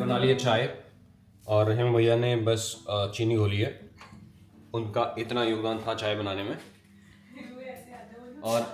बना लिया चाय और हिम भैया ने बस चीनी घोली है। उनका इतना योगदान था चाय बनाने में। और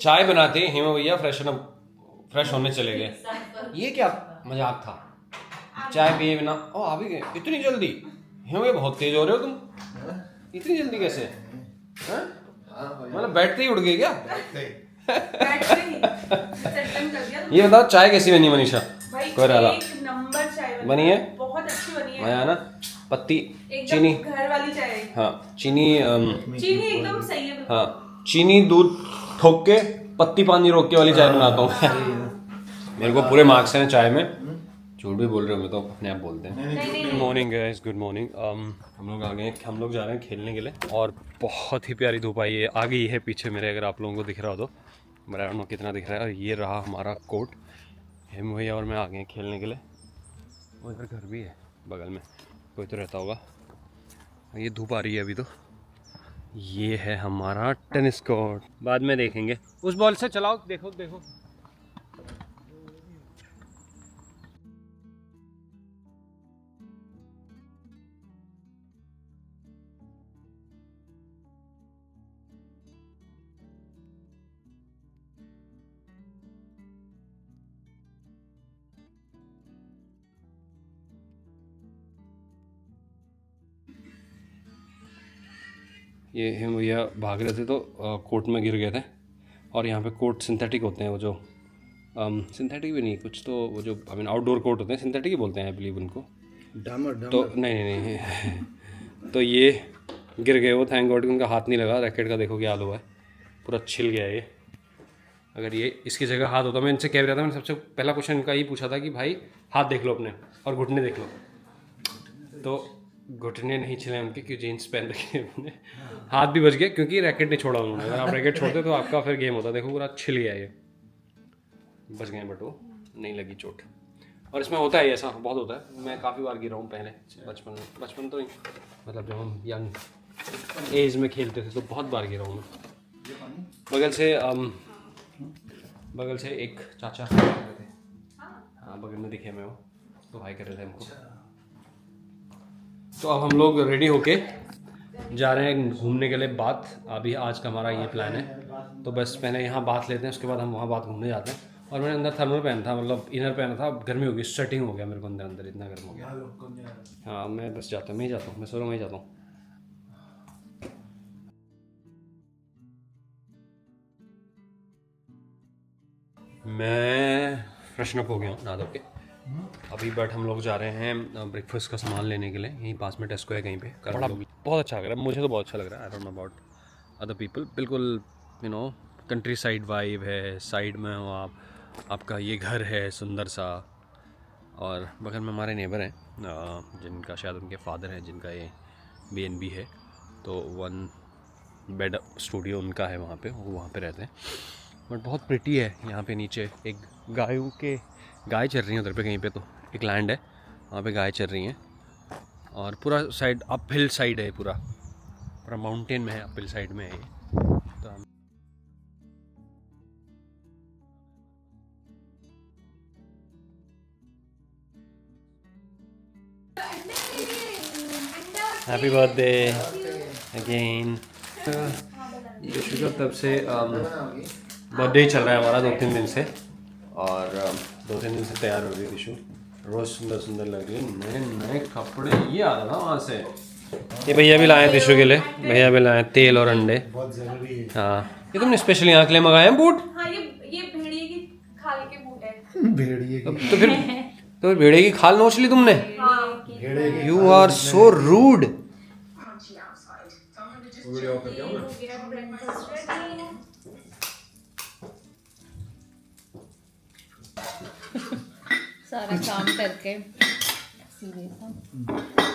चाय बनाते हिम भैया फ्रेश होने चले गए। ये क्या मजाक था? चाय पिए बिना ओ आ भी गए इतनी जल्दी? हिम भैया बहुत तेज हो रहे हो तुम, इतनी जल्दी कैसे? मतलब बैठते ही उड़ गए क्या? ये बताओ चाय कैसी बनी मनीषा? एक नंबर चाय बनी है, बहुत अच्छी बनी है। मजा ना पत्ती चीनी घर वाली चाय। हाँ चीनी चीनी एकदम सही है। हाँ चीनी दूध ठोक के पत्ती पानी रोक के वाली चाय बनाता हूँ। मेरे को पूरे मार्क्स हैं चाय में। झूठ भी बोल रहे हो, मैं तो अपने आप बोलते हैं। Good morning guys, good morning. हम लोग आ गए, हम लोग जा रहे हैं खेलने के लिए और बहुत ही प्यारी धूप आई है। आ गई है पीछे मेरे, अगर आप लोगों को दिख रहा हो तो। मेरा आई डोंट नो कितना दिख रहा है। और ये रहा हमारा कोर्ट। हिम भैया और मैं आ गए खेलने के लिए। और इधर घर भी है बगल में, कोई तो रहता होगा। ये धूप आ रही है अभी तो। ये है हमारा टेनिस कोर्ट, बाद में देखेंगे। उस बॉल से चलाओ, देखो देखो। ये हिम भैया भाग रहे थे तो कोर्ट में गिर गए थे। और यहाँ पे कोर्ट सिंथेटिक होते हैं, वो जो सिंथेटिक भी नहीं कुछ तो, वो जो आई मीन आउटडोर कोर्ट होते हैं, सिंथेटिक ही बोलते हैं आई बिलीव उनको। तो नहीं तो ये गिर गए वो, थैंक गॉड कि उनका हाथ नहीं लगा। रैकेट का देखो क्या हाल हुआ है, पूरा छिल गया है ये। अगर ये इसकी जगह हाथ होता, मैं इनसे कह रहा था, मैंने सबसे पहला क्वेश्चन इनका यही पूछा था कि भाई हाथ देख लो अपने और घुटने देख लो। तो घुटने नहीं छिले उनके, क्योंकि जीन्स पहन रखी है उन्होंने। हाथ भी बच गया क्योंकि रैकेट नहीं छोड़ा उन्होंने। अगर आप रैकेट छोड़ते तो आपका फिर गेम होता। देखो पूरा छिल गया ये, बच गए बट वो नहीं लगी चोट। और इसमें होता है ऐसा, बहुत होता है। मैं काफ़ी बार गिरा हूँ पहले, बचपन तो नहीं, मतलब जब हम यंग एज में खेलते थे तो बहुत बार गिरा हूँ मैं। बगल से एक चाचा कर रहे थे, हाँ बगल में दिखे मैं, वो तो भाई कर रहे थे हमको। तो अब हम लोग रेडी होके जा रहे हैं घूमने के लिए बाथ। अभी आज का हमारा ये प्लान है। तो बस पहले यहाँ बाथ लेते हैं, उसके बाद हम वहाँ बाथ घूमने जाते हैं। और मैंने अंदर थर्मल पहना था, मतलब इनर पहना था। गर्मी हो गई, स्वेटिंग हो गया मेरे को अंदर इतना गर्म हो गया। हाँ मैं बस जाता हूँ, मैं ही जाता हूँ, मैं सोलह में ही जाता हूँ। मैं फ्रेशन अप हो गया हूँ नहा धो के अभी। बट हम लोग जा रहे हैं ब्रेकफास्ट का सामान लेने के लिए, यहीं पास में टेस्को है कहीं पे। बड़ा बहुत अच्छा लग रहा है, मुझे तो बहुत अच्छा लग रहा है। I don't know about other people. बिल्कुल you know countryside vibe है। साइड में हो आप, आपका ये घर है सुंदर सा। और बगल में हमारे नेबर हैं जिनका शायद उनके फादर हैं, जिनका ये B&B है। तो 1 बेड स्टूडियो उनका है वहाँ पे, वो वहाँ पे रहते हैं। बट बहुत प्रिटी है यहाँ पे। नीचे एक गाय चल रही है उधर पे कहीं पे, तो एक लैंड है वहाँ पे गाय चल रही हैं। और पूरा साइड अप हिल साइड है, पूरा माउंटेन में है, अप हिल साइड में है ये। तो हम हैप्पी बर्थडे अगेन। यशु का तब से बर्थडे चल रहा है हमारा 2-3 दिन से। और 2-3 दिन से तैयार हो गई यशु, रोज़ सुंदर सुंदर लग रही है, नए नए कपड़े। ये आ रहा था वहाँ से। ये भैया भी लाए दिशु के लिए, भैया भी लाए तेल और अंडे, बहुत ज़रूरी है। हाँ ये तुमने स्पेशली यहाँ के लिए मंगाए हैं बूट? हाँ ये भेड़िए की खाल के बूट है। भेड़िए की तो फिर भेड़े की खाल नोच ली तुमने? You are so rude. सारा काम करके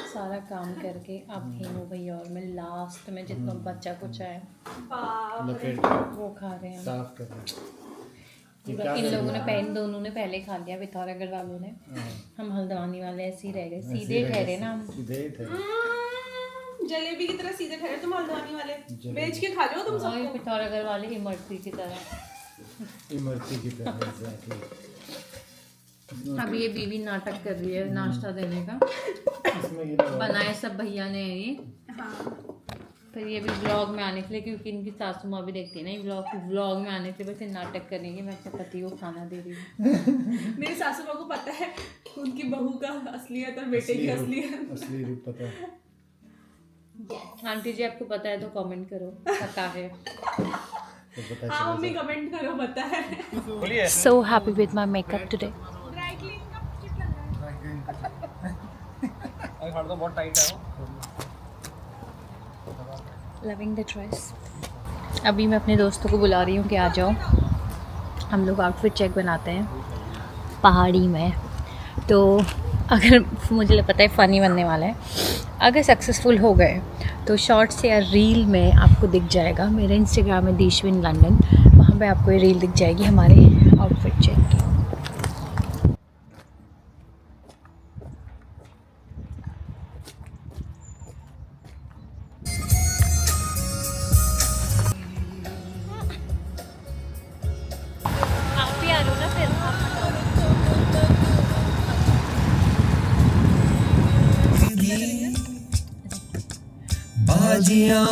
सारा काम करके अब हेमू भैया और मैं लास्ट में जितना बच्चा कुछ है वो खा रहे हैं। साफ कर रहे हैं। इन लोगों ने दोनों ने पहले खा लिया, पिथौरागढ़ वालों ने। हम हल्द्वानी वाले ऐसे ही रह गए, सीधे ठहरे ना हम। जलेबी की तरह सीधे ठहरे तुम हल्द्वानी वाले, बेच के खा जाओ तुम सब। पिथौरागढ़ वाले इमरती की तरह। इमरती की तरह एग्जैक्टली। अब ये बीवी नाटक कर रही है नाश्ता देने का। इसमें गिरा हुआ है। बनाए सब भैया ने ये। फिर ये भी व्लॉग में आने के लिए, क्योंकि इनकी सासू माँ भी देखती है ना ये व्लॉग में आने के लिए वैसे नाटक करेंगे मैं अपने पति को खाना दे रही हूँ। मेरी सासू माँ को पता है उनकी बहू का असलियत और बेटे की असलियत। असली रूप पता है। आंटी जी आपको पता है तो कमेंट करो, पता है। तो पता हाँ मम्मी कमेंट करो, पता है। So happy with my makeup today. Dry clean का किट लग रहा है। बहुत टाइट है। Loving the dress. अभी मैं अपने दोस्तों को बुला रही हूँ कि आ जाओ, हम लोग आउटफिट चेक बनाते हैं पहाड़ी में। तो अगर मुझे पता है फ़नी बनने वाला है, अगर सक्सेसफुल हो गए तो शॉर्ट्स या रील में आपको दिख जाएगा। मेरे इंस्टाग्राम में दीशविन लंदन, वहाँ पे आपको ये रील दिख जाएगी हमारे आउटफिट चेक की। आप भी आ लो ना फिर, आप बाजियां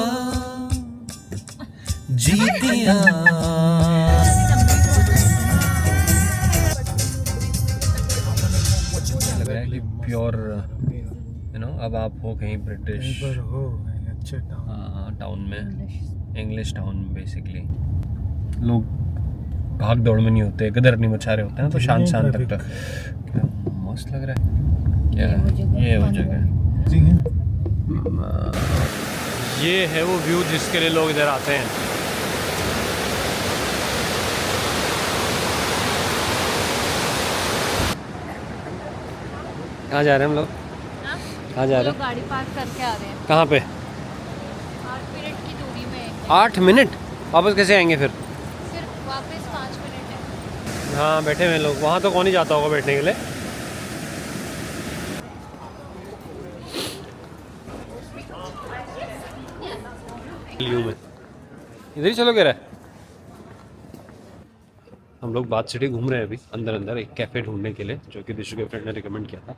जीतियां लग रहा है कि प्योर अब आप हो कहीं ब्रिटिश पर हो अच्छे टाउन में, इंग्लिश टाउन में बेसिकली। लोग भाग दौड़ में नहीं होते, गदर नहीं मचा रहे होते हैं, तो शांत शांत लगता है। क्या मस्त लग रहा है। क्या ये वो जगह है। ये है वो व्यू जिसके लिए लोग इधर आते हैं। कहाँ जा रहे हैं हम लोग? कहाँ जा रहे हैं? गाड़ी पार्क करके आ रहे हैं। कहाँ पे? 8 मिनट की दूरी में। 8 मिनट? वापस कैसे आएंगे फिर? सिर्फ वापस 5 मिनट है। हाँ बैठे हुए हैं लोग, वहाँ तो कौन ही जाता होगा बैठने के लिए। में इधर ही चलो कह रहा है। हम लोग बाथ सिटी घूम रहे हैं अभी अंदर एक कैफ़े ढूंढने के लिए, जो कि दिशु के फ्रेंड ने रिकमेंड किया था।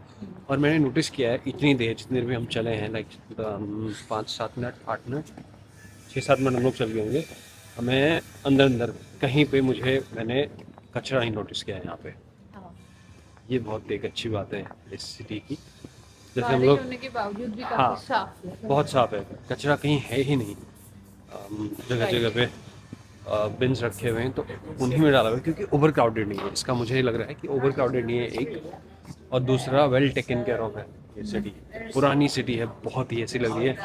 और मैंने नोटिस किया है जितनी देर भी हम चले हैं, लाइक 5-7 मिनट 8 मिनट 6-7 मिनट हम लोग चल गए होंगे, हमें अंदर कहीं पे मैंने कचरा ही नोटिस किया है यहाँ पे। ये बहुत एक अच्छी बात है इस सिटी की। जैसे हम लोग होने के बावजूद भी हाँ काफी साफ है। बहुत साफ है, कचरा कहीं है ही नहीं। जगह जगह पे बिन्स रखे हुए हैं तो उन्हीं में डाला हुआ है, क्योंकि ओवर क्राउडेड नहीं है। इसका मुझे लग रहा है कि ओवर क्राउडेड नहीं है एक, और दूसरा वेल टेकन केयर ऑफ है ये सिटी। पुरानी सिटी है, बहुत ही ऐसी लग रही है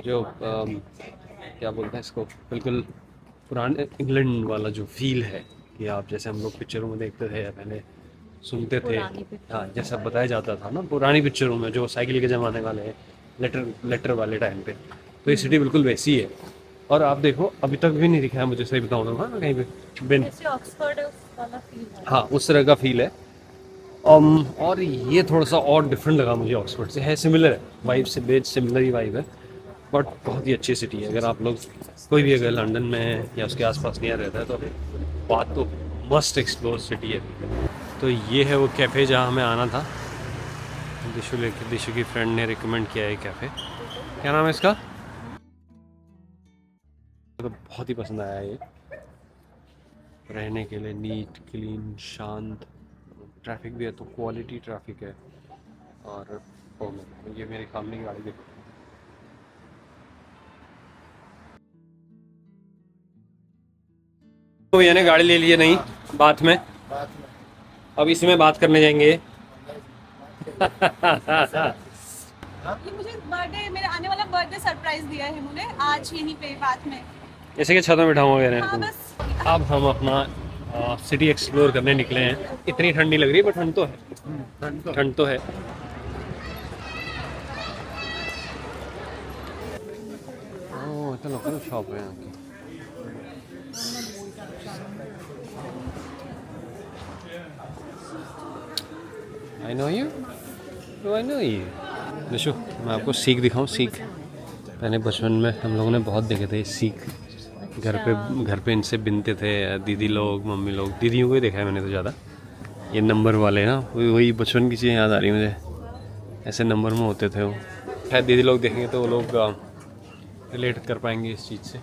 जो क्या बोलते हैं इसको, बिल्कुल पुराने इंग्लैंड वाला जो फील है कि आप जैसे हम लोग पिक्चरों में देखते थे या पहले सुनते थे। हाँ जैसा बताया जाता था ना पुरानी पिक्चरों में, जो साइकिल के ज़माने वाले हैं, लेटर वाले टाइम पे, तो ये सिटी बिल्कुल वैसी है। और आप देखो अभी तक भी नहीं दिखा है मुझे, सही बताऊँ तो हाँ कहीं पे बिन, जैसे ऑक्सफोर्ड वाला फील है। हाँ उस तरह का फील है। और ये थोड़ा सा और डिफरेंट लगा मुझे ऑक्सफोर्ड से। है सिमिलर है वाइब से, बेस सिमिलर ही वाइब है, बट बहुत ही अच्छी सिटी है। अगर आप लोग कोई भी अगर लंदन में या उसके आसपास नियर रहता है तो बात तो मस्ट एक्सप्लोर सिटी है। तो ये है वो कैफ़े जहाँ हमें आना था। दिशु की फ्रेंड ने रिकमेंड किया है कैफ़े। क्या नाम है इसका? तो बहुत ही पसंद आया ये, रहने के लिए नीट क्लीन शांत, ट्रैफिक भी है तो क्वालिटी ट्रैफिक है। और ये मेरे सामने की गाड़ी देखो, तो भैया ने गाड़ी ले ली है नहीं बात में, अब इसी में बात करने जाएंगे। ये मुझे बर्थडे, मेरा आने वाला बर्थडे सरप्राइज दिया है मुझे आज यहीं पे बात में। जैसे कि छतों में बिठाऊंगा कह रहे हाँ हैं। बस अब हम अपना सिटी एक्सप्लोर करने निकले हैं। इतनी ठंडी लग रही है पर ठंड तो है, ठंड तो है। ओह इतना लोकल शॉप है यहाँ की। I know you? Do I know you? Nishu मैं आपको सीख दिखाऊं, सीख मैंने बचपन में हम लोगों ने बहुत देखे थे सीख। घर पे इनसे बिनते थे दीदी लोग, मम्मी लोग, दीदियों को ही देखा है मैंने तो ज़्यादा। ये नंबर वाले ना वही बचपन की चीज़ें याद आ रही है मुझे, ऐसे नंबर में होते थे वो। शायद दीदी लोग देखेंगे तो वो लोग रिलेट कर पाएंगे इस चीज़ से,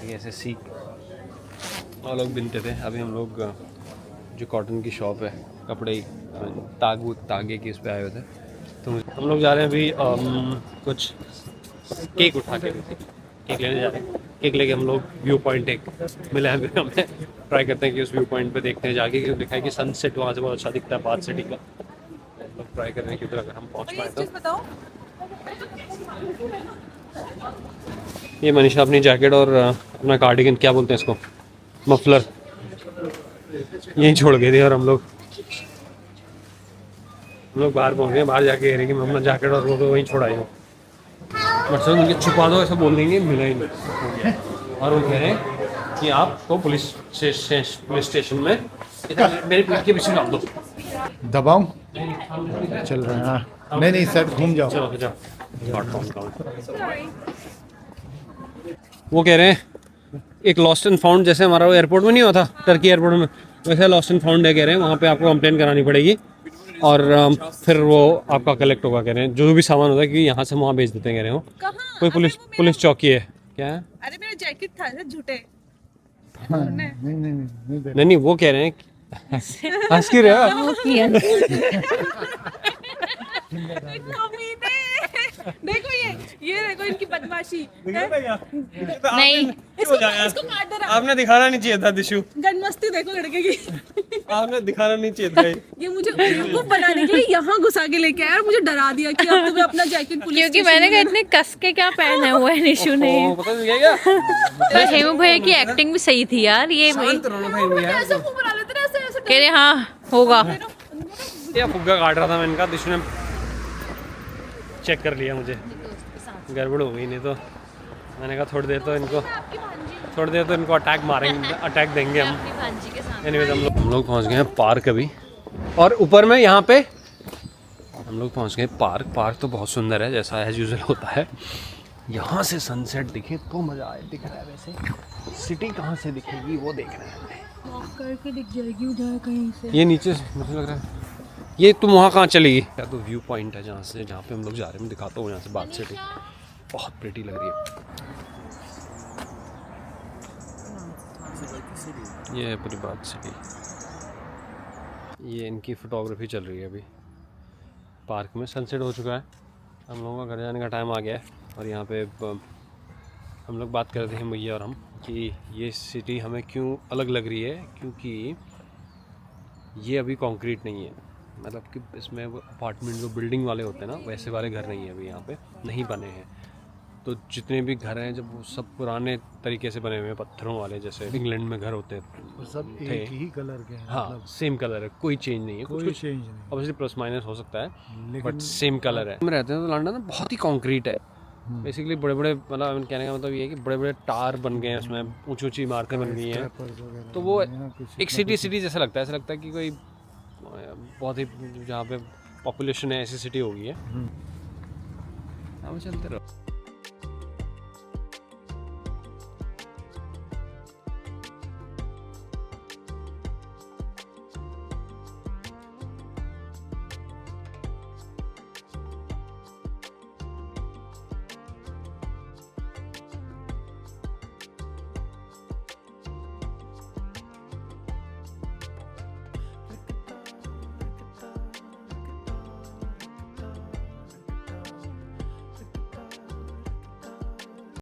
ये ऐसे सीख वो लोग बिनते थे। अभी हम लोग जो कॉटन की शॉप है, कपड़े तागे की, उस पर आए हुए थे। तो हम लोग जा रहे हैं अभी कुछ केक उठा के, केक लेने जा रहे हैं। केक लेके हम लोग व्यू पॉइंट एक मिला है, हमें ट्राई करते हैं कि उस व्यू पॉइंट पे देखते हैं जाके, क्योंकि लिखा है कि सनसेट वहाँ से बहुत अच्छा दिखता है बाथ सिटी का। हम लोग ट्राई कर रहे हैं कि उधर अगर हम पहुँच पाए तो। बताओ ये मनीषा अपनी जैकेट और अपना कार्डिगन, क्या बोलते हैं इसको, मफलर, यहीं छोड़ गए थे। और हम लोग बाहर पहुँच गए। बाहर जाके कह रहे हैं कि मैं अपना जैकेट और वो तो वहीं छोड़ आई हूँ। मतलब उनके छुपा दो ऐसा बोल देंगे, मिला ही नहीं। और वो कह रहे हैं कि आपको पुलिस स्टेशन में मेरे पीठ के पीछे डाल दो। दबाऊं? चल रहा है। हाँ नहीं सर, घूम जाओ। चलो जाओ। वो कह रहे हैं एक लॉस्ट एंड फाउंड, जैसे हमारा वो एयरपोर्ट में नहीं हुआ था, टर्की एयरपोर्ट में, वैसे लॉस्ट एंड फाउंड है कह रहे हैं। वहाँ पे आपको कंप्लेन करानी पड़ेगी और फिर वो आपका कलेक्ट होगा कह रहे हैं, जो भी सामान होता है, क्योंकि यहाँ से वहाँ भेज देते हैं कह रहे हो। कोई पुलिस चौकी है क्या है? अरे मेरा जैकेट था झूठे। नहीं नहीं वो कह रहे हैं हंस क्यों रहे हो? देखो ये देखो इनकी बदमाशी। नहीं इसको काट दे रहा। आपने दिखाना नहीं चाहिए था दिशु, गन मस्ती देखो लड़के की। आपने दिखाना नहीं चाहिए था। ये मुझे बेवकूफ बनाने के लिए यहाँ घुसा के लेके आया और मुझे डरा दिया कि अब तुम्हें अपना जैकेट पुलिस क्योंकि मैंने कहा इतने कस के क्या पहना हुआ है निशु ने। पता नहीं क्या पर हेमू भैया की एक्टिंग भी सही थी यार। ये ऐसा मुंह बना लेते ना, ऐसे कह रहे हाँ होगा। ये फुग्गा काट रहा था मैंने कहा, दिशु ने चेक कर लिया, मुझे गड़बड़ हो गई। नहीं तो मैंने कहा थोड़ी देर तो इनको अटैक मारेंगे, अटैक देंगे हम। एनीवेज हम लोग पहुंच गए हैं पार्क अभी, और ऊपर में यहाँ पे हम लोग पहुंच गए पार्क तो बहुत सुंदर है, जैसा एज यूजुअल होता है। यहाँ से सनसेट दिखे तो मज़ा आए, दिख रहा है। वैसे सिटी कहाँ से दिखेगी वो देख रहे हैं। करके दिख जाएगी उधर कहीं से। ये नीचे मुझे लग रहा है, ये तुम वहाँ कहाँ चलेगी? क्या तो व्यू पॉइंट है जहाँ पे हम लोग जा रहे हैं, मैं दिखाता हूँ यहाँ से बात सिटी, बहुत प्रिटी लग रही है। ये है पूरी बात सिटी, ये इनकी फोटोग्राफी चल रही है अभी पार्क में। सनसेट हो चुका है, हम लोगों का घर जाने का टाइम आ गया है। और यहाँ पे हम लोग बात कर रहे थे भैया और हम, कि ये सिटी हमें क्यों अलग लग रही है, क्योंकि ये अभी कंक्रीट नहीं है। मतलब कि इसमें वो अपार्टमेंट जो बिल्डिंग वाले होते हैं ना, वैसे वाले घर नहीं है अभी यहाँ पे, नहीं बने हैं। तो जितने भी घर हैं जब वो सब पुराने तरीके से बने हुए हैं, पत्थरों वाले, जैसे इंग्लैंड में घर होते सब थे। एक ही कलर के हैं। हाँ सेम कलर है, कोई चेंज नहीं है। कोई चेंज नहीं। ऑब्वियसली प्लस माइनस हो सकता है, लेकिन बट सेम कलर है। हम रहते हैं तो लंदन ना बहुत ही कंक्रीट है बेसिकली। बड़े बड़े, मतलब कहने का मतलब ये है कि बड़े बड़े टार बन गए हैं, उसमें ऊंची ऊंची इमारतें बन गई हैं। तो वो एक सिटी जैसा लगता है, ऐसा लगता है कि कोई बहुत ही, जहाँ पे पॉपुलेशन है ऐसी सिटी हो गई है। हाँ चलते रहो।